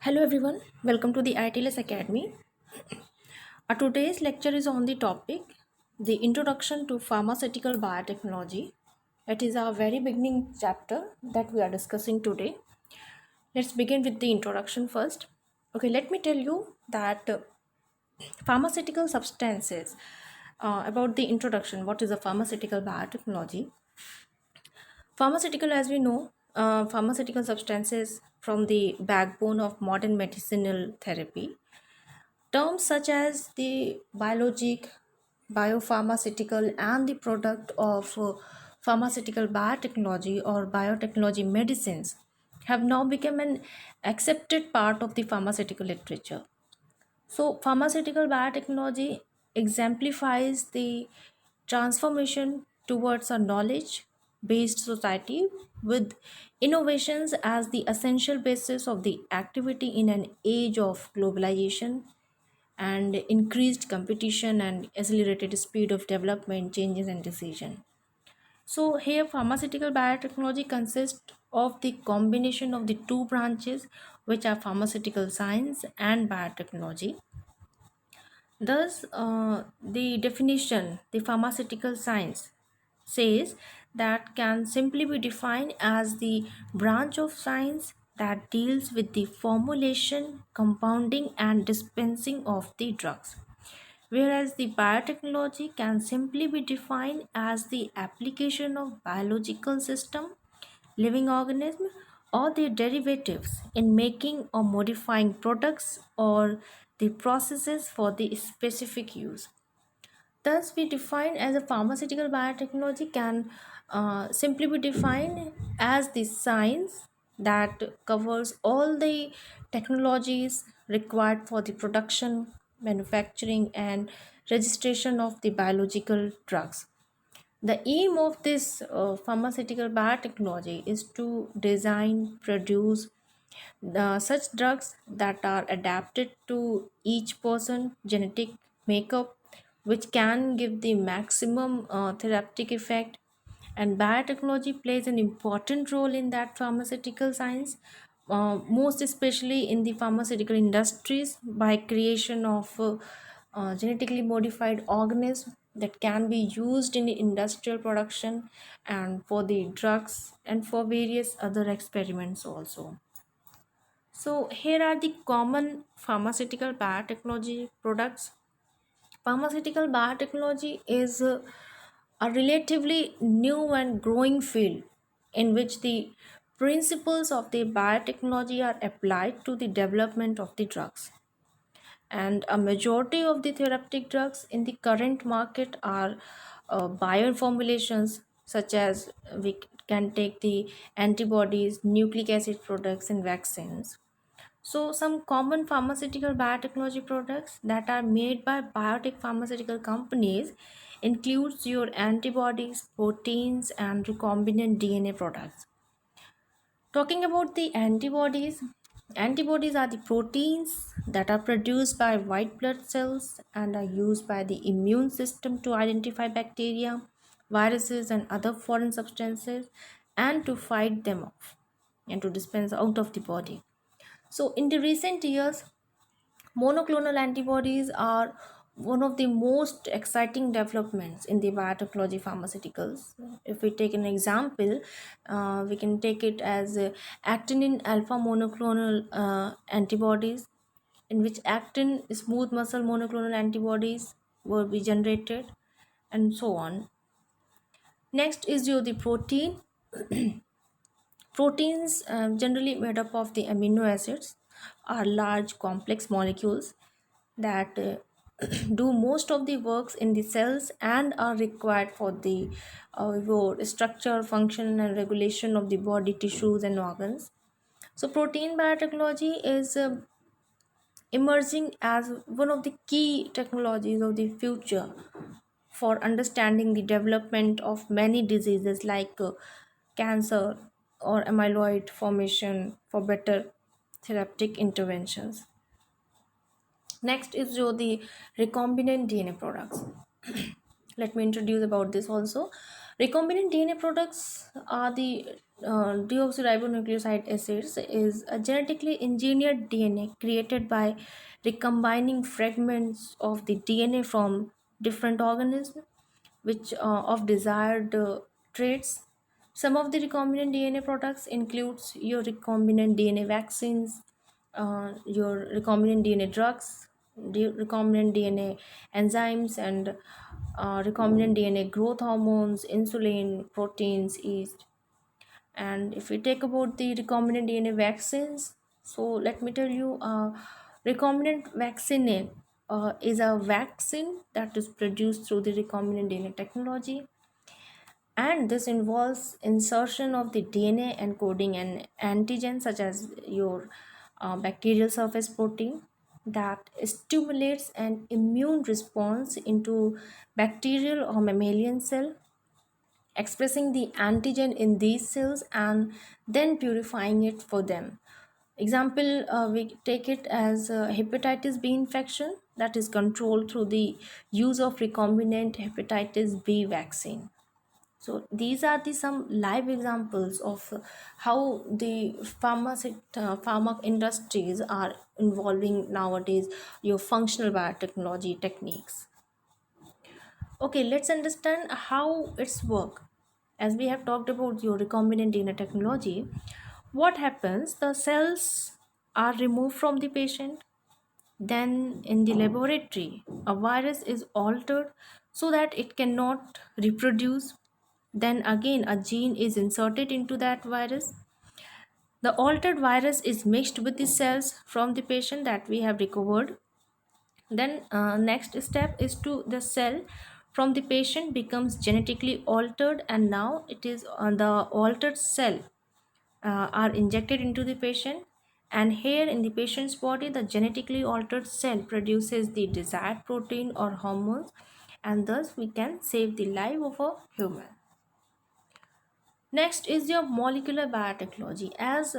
Hello everyone, welcome to the ITLS Academy. Our today's lecture is on the topic the introduction to pharmaceutical biotechnology. It is our very beginning chapter that we are discussing today. Let's begin with the introduction first. Okay, let me tell you that pharmaceutical substances about the introduction. What is a pharmaceutical biotechnology? Pharmaceutical, as we know, pharmaceutical substances from the backbone of modern medicinal therapy. Terms such as the biologic, biopharmaceutical, and the product of pharmaceutical biotechnology or biotechnology medicines have now become an accepted part of the pharmaceutical literature. So, pharmaceutical biotechnology exemplifies the transformation towards a knowledge based society with innovations as the essential basis of the activity in an age of globalization and increased competition and accelerated speed of development, changes, and decision. So, here pharmaceutical biotechnology consists of the combination of the two branches, which are pharmaceutical science and biotechnology. Thus, the definition, the pharmaceutical science, says that can simply be defined as the branch of science that deals with the formulation, compounding, and dispensing of the drugs. Whereas the biotechnology can simply be defined as the application of biological system, living organism, or their derivatives in making or modifying products or the processes for the specific use. Thus, we define as a pharmaceutical biotechnology can simply be defined as the science that covers all the technologies required for the production, manufacturing, and registration of the biological drugs. The aim of this pharmaceutical biotechnology is to design, produce such drugs that are adapted to each person genetic makeup, which can give the maximum therapeutic effect. And biotechnology plays an important role in that pharmaceutical science, most especially in the pharmaceutical industries by creation of genetically modified organisms that can be used in industrial production and for the drugs and for various other experiments also. So here are the common pharmaceutical biotechnology products. Pharmaceutical biotechnology is a relatively new and growing field in which the principles of the biotechnology are applied to the development of the drugs. And a majority of the therapeutic drugs in the current market are bioformulations, such as we can take the antibodies, nucleic acid products, and vaccines. So, some common pharmaceutical biotechnology products that are made by biotech pharmaceutical companies includes your antibodies, proteins, and recombinant DNA products. Talking about the antibodies, antibodies are the proteins that are produced by white blood cells and are used by the immune system to identify bacteria, viruses, and other foreign substances and to fight them off and to dispense out of the body. So, in the recent years, monoclonal antibodies are one of the most exciting developments in the biotechnology pharmaceuticals. If we take an example, we can take it as actinin alpha monoclonal antibodies, in which actin smooth muscle monoclonal antibodies will be generated, and so on. Next is your the protein. Proteins, generally made up of the amino acids, are large complex molecules that do most of the works in the cells and are required for the your structure, function, and regulation of the body tissues and organs. So, protein biotechnology is emerging as one of the key technologies of the future for understanding the development of many diseases like cancer or amyloid formation for better therapeutic interventions. Next is the recombinant DNA products. Let me introduce about this also. Recombinant DNA products are the deoxyribonucleoside acids is a genetically engineered DNA created by recombining fragments of the DNA from different organisms which of desired traits. Some of the recombinant DNA products includes your recombinant DNA vaccines, your recombinant DNA drugs, recombinant DNA enzymes, and recombinant DNA growth hormones, insulin, proteins, yeast. And if we take about the recombinant DNA vaccines, so let me tell you, recombinant vaccine is a vaccine that is produced through the recombinant DNA technology, and this involves insertion of the DNA encoding an antigen such as your bacterial surface protein that stimulates an immune response into bacterial or mammalian cell, expressing the antigen in these cells and then purifying it for them. Example, we take it as hepatitis B infection that is controlled through the use of recombinant hepatitis B vaccine. So these are the some live examples of how the pharma industries are involving nowadays your functional biotechnology techniques. Okay, let's understand how it's work. As we have talked about your recombinant DNA technology, what happens? The cells are removed from the patient. Then in the laboratory, a virus is altered so that it cannot reproduce. Then again, a gene is inserted into that virus. The altered virus is mixed with the cells from the patient that we have recovered. Then next step is to the cell from the patient becomes genetically altered, and now it is the altered cell are injected into the patient, and here in the patient's body the genetically altered cell produces the desired protein or hormones, and thus we can save the life of a human. Next is your molecular biotechnology. As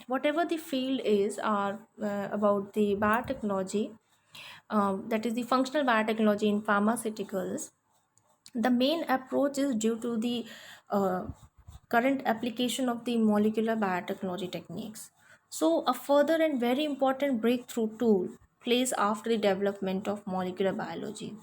whatever the field is about the biotechnology, that is the functional biotechnology in pharmaceuticals, the main approach is due to the uh, current application of the molecular biotechnology techniques. So, a further and very important breakthrough tool plays after the development of molecular biology.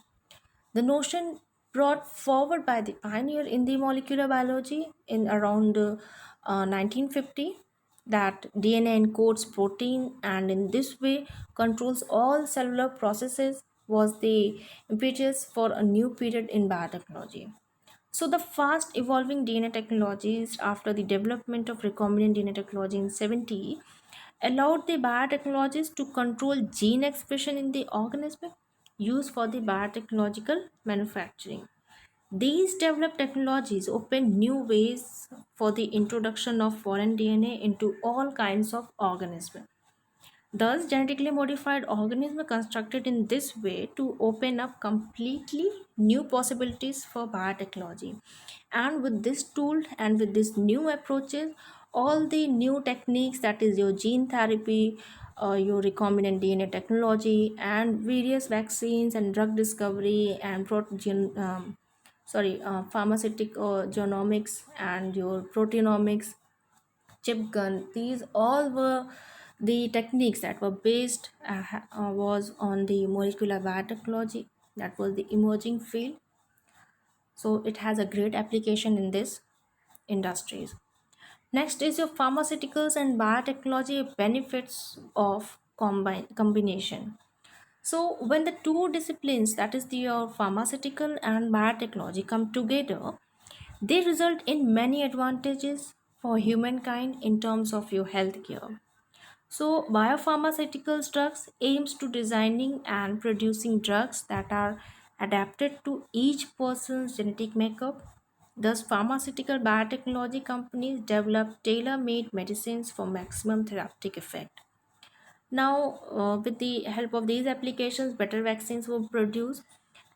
The notion brought forward by the pioneer in the molecular biology in around 1950 that DNA encodes protein and in this way controls all cellular processes was the impetus for a new period in biotechnology. So the fast evolving DNA technologies after the development of recombinant DNA technology in 70 allowed the biotechnologists to control gene expression in the organism used for the biotechnological manufacturing. These developed technologies opened new ways for the introduction of foreign DNA into all kinds of organisms. Thus, genetically modified organisms constructed in this way to open up completely new possibilities for biotechnology. And with this tool and with these new approaches, all the new techniques that is your gene therapy, your recombinant DNA technology, and various vaccines and drug discovery and pharmaceutical genomics and your proteomics, chip gun, these all were the techniques that were based was on the molecular biotechnology. That was the emerging field, so it has a great application in this industries. Next is your pharmaceuticals and biotechnology benefits of combination. So when the two disciplines, that is the your pharmaceutical and biotechnology, come together, they result in many advantages for humankind in terms of your healthcare. So, biopharmaceuticals drugs aims to designing and producing drugs that are adapted to each person's genetic makeup. Thus, pharmaceutical biotechnology companies develop tailor-made medicines for maximum therapeutic effect. Now, with the help of these applications, better vaccines were produced,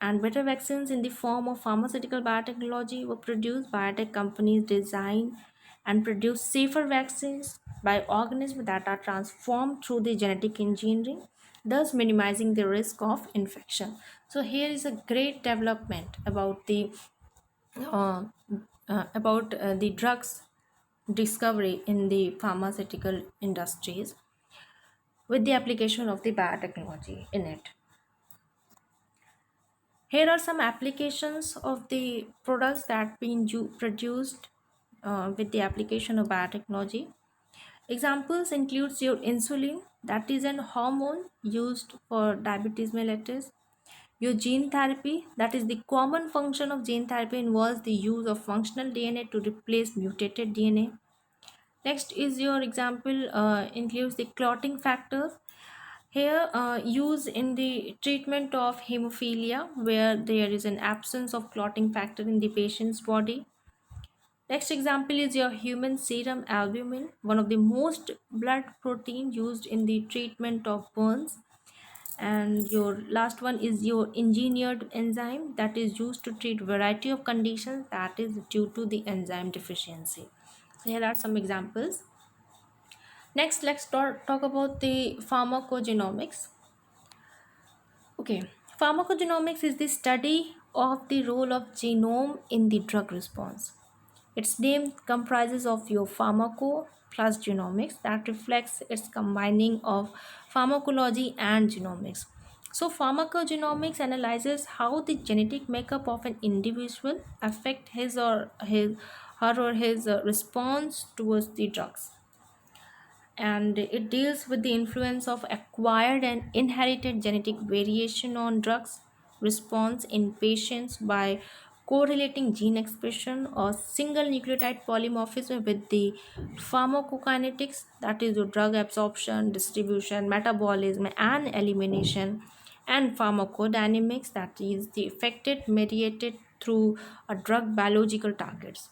and better vaccines in the form of pharmaceutical biotechnology were produced. Biotech companies design and produce safer vaccines by organisms that are transformed through the genetic engineering, thus minimizing the risk of infection. So, here is a great development about the uh, about the drugs discovery in the pharmaceutical industries with the application of the biotechnology in it. Here are some applications of the products that been produced with the application of biotechnology. Examples includes your insulin, that is an hormone used for diabetes mellitus. Your gene therapy, that is the common function of gene therapy, involves the use of functional DNA to replace mutated DNA. Next is your example includes the clotting factors. Here, use in the treatment of hemophilia, where there is an absence of clotting factor in the patient's body. Next example is your human serum albumin, one of the most blood protein used in the treatment of burns. And your last one is your engineered enzyme that is used to treat variety of conditions that is due to the enzyme deficiency. Here are some examples. Next, let's talk about the pharmacogenomics. Okay, pharmacogenomics is the study of the role of genome in the drug response. Its name comprises of your pharmaco plus genomics that reflects its combining of pharmacology and genomics. So pharmacogenomics analyzes how the genetic makeup of an individual affect his or his her or his response towards the drugs, and it deals with the influence of acquired and inherited genetic variation on drugs response in patients by correlating gene expression or single nucleotide polymorphism with the pharmacokinetics, that is the drug absorption, distribution, metabolism and elimination, and pharmacodynamics, that is the affected mediated through a drug biological targets.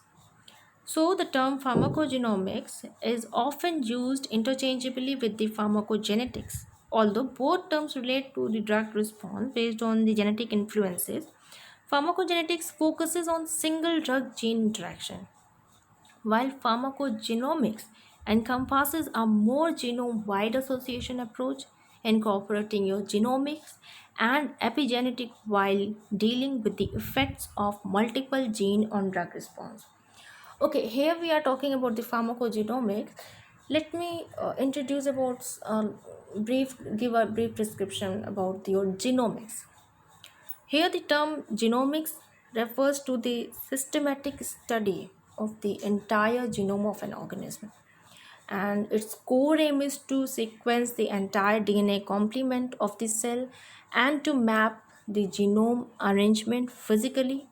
So, the term pharmacogenomics is often used interchangeably with the pharmacogenetics. Although both terms relate to the drug response based on the genetic influences, pharmacogenetics focuses on single drug gene interaction, while pharmacogenomics encompasses a more genome wide association approach, incorporating your genomics and epigenetic while dealing with the effects of multiple gene on drug response. Okay, here we are talking about the pharmacogenomics. Let me introduce about give a brief description about your genomics. Here, the term genomics refers to the systematic study of the entire genome of an organism, and its core aim is to sequence the entire DNA complement of the cell and to map the genome arrangement physically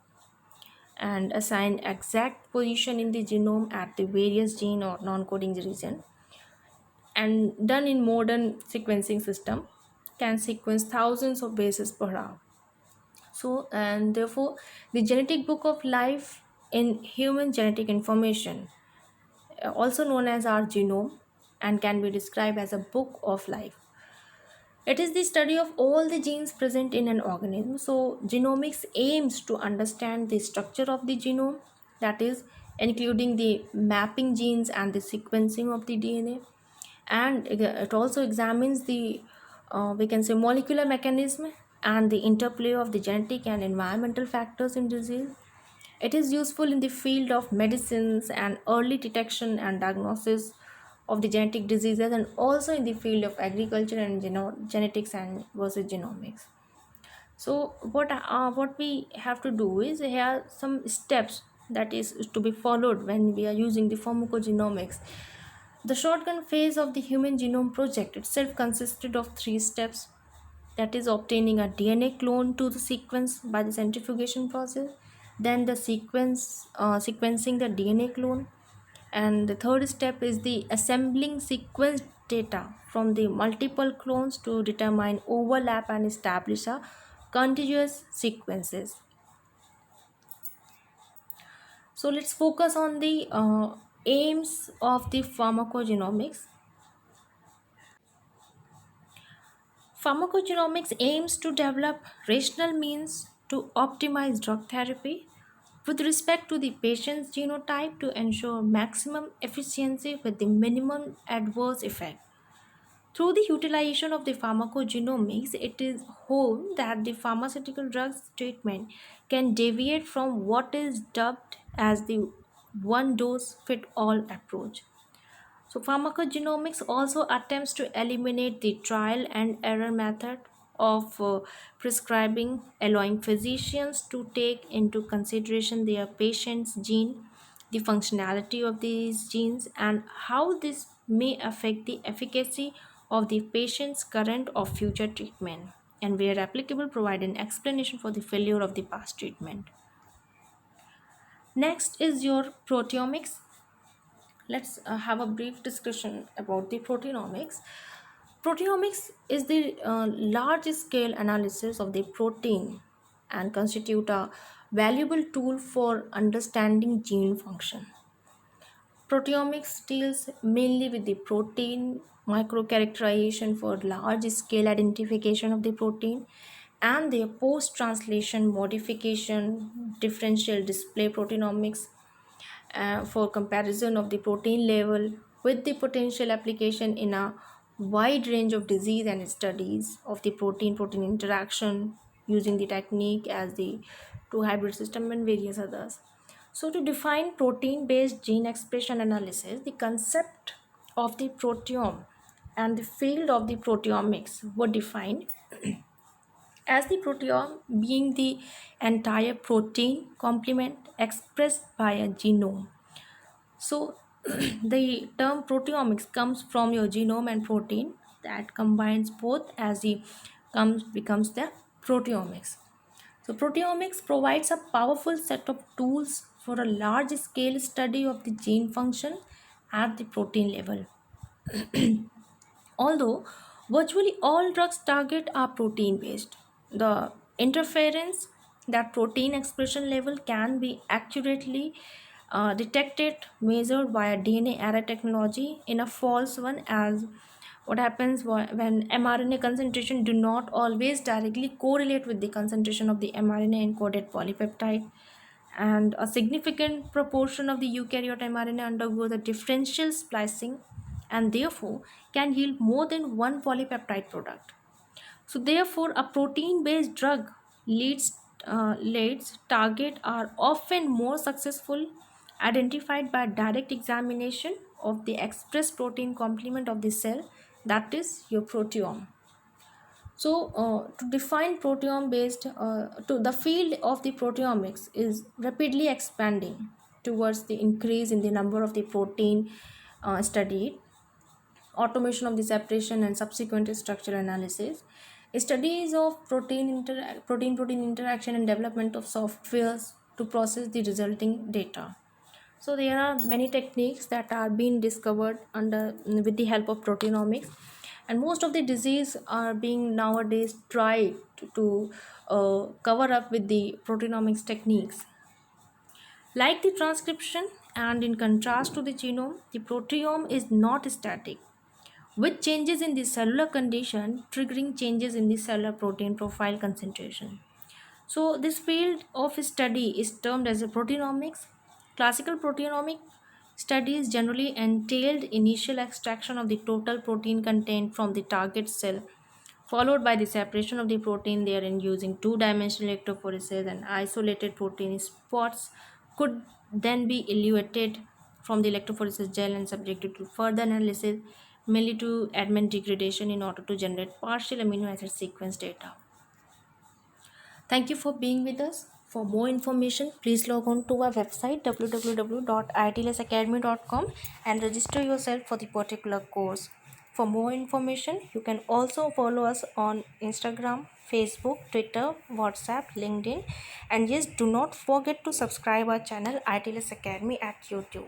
and assign exact position in the genome at the various gene or non-coding region, and done in modern sequencing system can sequence thousands of bases per hour. So, and therefore the genetic book of life in human genetic information, also known as our genome, and can be described as a book of life. It is the study of all the genes present in an organism. So, genomics aims to understand the structure of the genome, that is, including the mapping genes and the sequencing of the DNA. And it also examines the, we can say, molecular mechanism and the interplay of the genetic and environmental factors in disease. It is useful in the field of medicines and early detection and diagnosis of the genetic diseases, and also in the field of agriculture and genetics and versus genomics. So what we have to do is here some steps that is to be followed when we are using the pharmacogenomics. The shotgun phase of the Human Genome Project itself consisted of three steps, that is obtaining a DNA clone to the sequence by the centrifugation process, then the sequencing the DNA clone, and the third step is the assembling sequence data from the multiple clones to determine overlap and establish a contiguous sequences. So let's focus on the aims of the pharmacogenomics. Pharmacogenomics aims to develop rational means to optimize drug therapy with respect to the patient's genotype to ensure maximum efficiency with the minimum adverse effect. Through the utilization of the pharmacogenomics, it is shown that the pharmaceutical drugs treatment can deviate from what is dubbed as the one dose fit all approach. So, pharmacogenomics also attempts to eliminate the trial and error method of prescribing, allowing physicians to take into consideration their patient's gene, the functionality of these genes, and how this may affect the efficacy of the patient's current or future treatment, and where applicable, provide an explanation for the failure of the past treatment. Next is your proteomics. Let's have a brief discussion about the proteomics. Proteomics is the large scale analysis of the protein and constitute a valuable tool for understanding gene function. Proteomics deals mainly with the protein microcharacterization for large scale identification of the protein and their post translation modification, differential display proteomics for comparison of the protein level with the potential application in a wide range of disease and studies of the protein protein interaction using the technique as the two hybrid system and various others. So to define protein based gene expression analysis, the concept of the proteome and the field of the proteomics were defined as the proteome being the entire protein complement expressed by a genome. So, the term proteomics comes from your genome and protein that combines both as the comes becomes the proteomics. So, proteomics provides a powerful set of tools for a large scale study of the gene function at the protein level. Although virtually all drugs target are protein based, the interference that protein expression level can be accurately detected measured by a DNA array technology in a false one, as what happens when mRNA concentration do not always directly correlate with the concentration of the mRNA encoded polypeptide, and a significant proportion of the eukaryote mRNA undergo the differential splicing and therefore can yield more than one polypeptide product. So, therefore, a protein based drug leads target are often more successful identified by direct examination of the express protein complement of the cell, that is your proteome. So, to define proteome based, to the field of the proteomics is rapidly expanding towards the increase in the number of the protein studied, automation of the separation and subsequent structural analysis, studies of protein interaction, and development of softwares to process the resulting data. So there are many techniques that are being discovered under with the help of proteomics, and most of the disease are being nowadays tried to cover up with the proteomics techniques. Like the transcription, and in contrast to the genome, the proteome is not static, with changes in the cellular condition triggering changes in the cellular protein profile concentration. So, this field of study is termed as a proteomics. Classical proteomic studies generally entailed initial extraction of the total protein content from the target cell, followed by the separation of the protein therein using two-dimensional electrophoresis, and isolated protein spots could then be eluted from the electrophoresis gel and subjected to further analysis, mainly to admit degradation in order to generate partial amino acid sequence data. Thank you for being with us. For more information, please log on to our website www.itlsacademy.com and register yourself for the particular course. For more information, you can also follow us on Instagram, Facebook, Twitter, WhatsApp, LinkedIn, and yes, do not forget to subscribe our channel ITLS Academy at YouTube.